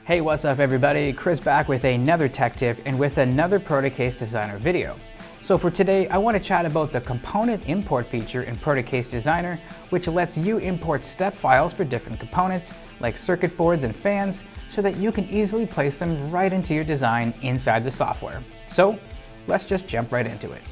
Hey, what's up everybody? Chris back with another tech tip and with another Protocase Designer video. So for today, I want to chat about the component import feature in Protocase Designer, which lets you import step files for different components like circuit boards and fans so that you can easily place them right into your design inside the software. So let's just jump right into it.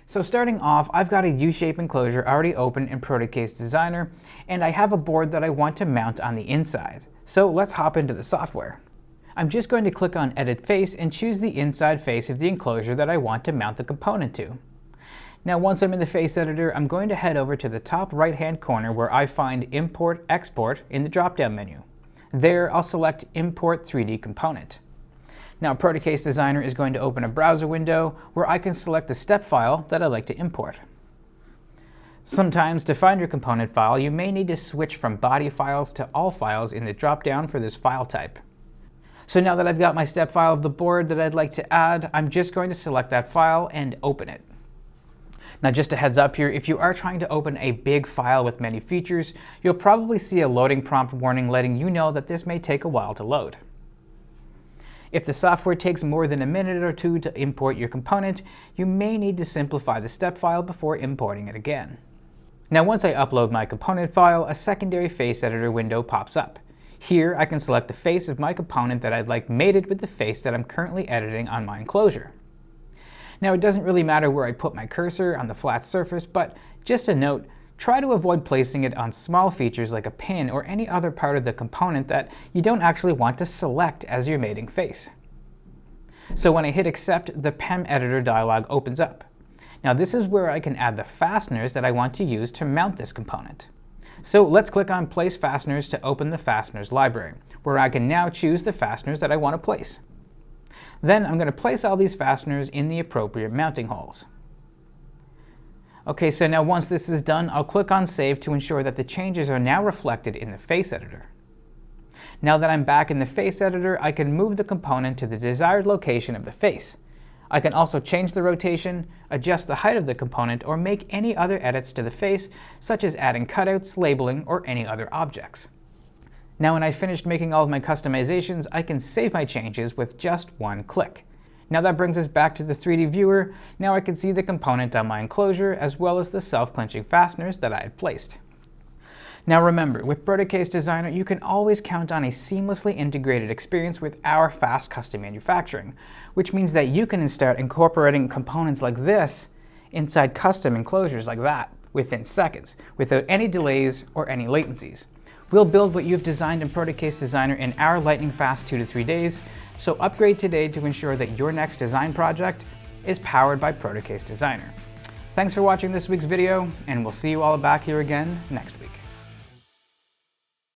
So starting off, I've got a U-shape enclosure already open in Protocase Designer, and I have a board that I want to mount on the inside. So let's hop into the software. I'm just going to click on Edit Face and choose the inside face of the enclosure that I want to mount the component to. Now once I'm in the face editor, I'm going to head over to the top right-hand corner where I find Import Export in the drop-down menu. There, I'll select Import 3D Component. Now Protocase Designer is going to open a browser window where I can select the step file that I'd like to import. Sometimes to find your component file, you may need to switch from body files to all files in the drop-down for this file type. So now that I've got my step file of the board that I'd like to add, I'm just going to select that file and open it. Now just a heads up here, if you are trying to open a big file with many features, you'll probably see a loading prompt warning letting you know that this may take a while to load. If the software takes more than a minute or two to import your component, you may need to simplify the step file before importing it again. Now once I upload my component file, a secondary face editor window pops up. Here I can select the face of my component that I'd like mated with the face that I'm currently editing on my enclosure. Now it doesn't really matter where I put my cursor on the flat surface, but just a note, try to avoid placing it on small features like a pin or any other part of the component that you don't actually want to select as your mating face. So when I hit accept, the PEM editor dialog opens up. Now this is where I can add the fasteners that I want to use to mount this component. So let's click on Place Fasteners to open the Fasteners library, where I can now choose the fasteners that I want to place. Then I'm going to place all these fasteners in the appropriate mounting holes. Okay, so now once this is done, I'll click on Save to ensure that the changes are now reflected in the face editor. Now that I'm back in the face editor, I can move the component to the desired location of the face. I can also change the rotation, adjust the height of the component, or make any other edits to the face, such as adding cutouts, labeling, or any other objects. Now when I've finished making all of my customizations, I can save my changes with just one click. Now that brings us back to the 3D viewer. Now I can see the component on my enclosure as well as the self-clenching fasteners that I had placed. Now remember, with Protocase Designer, you can always count on a seamlessly integrated experience with our fast custom manufacturing, which means that you can start incorporating components like this inside custom enclosures like that within seconds, without any delays or any latencies. We'll build what you've designed in Protocase Designer in our lightning fast 2 to 3 days, so upgrade today to ensure that your next design project is powered by Protocase Designer. Thanks for watching this week's video, and we'll see you all back here again next week.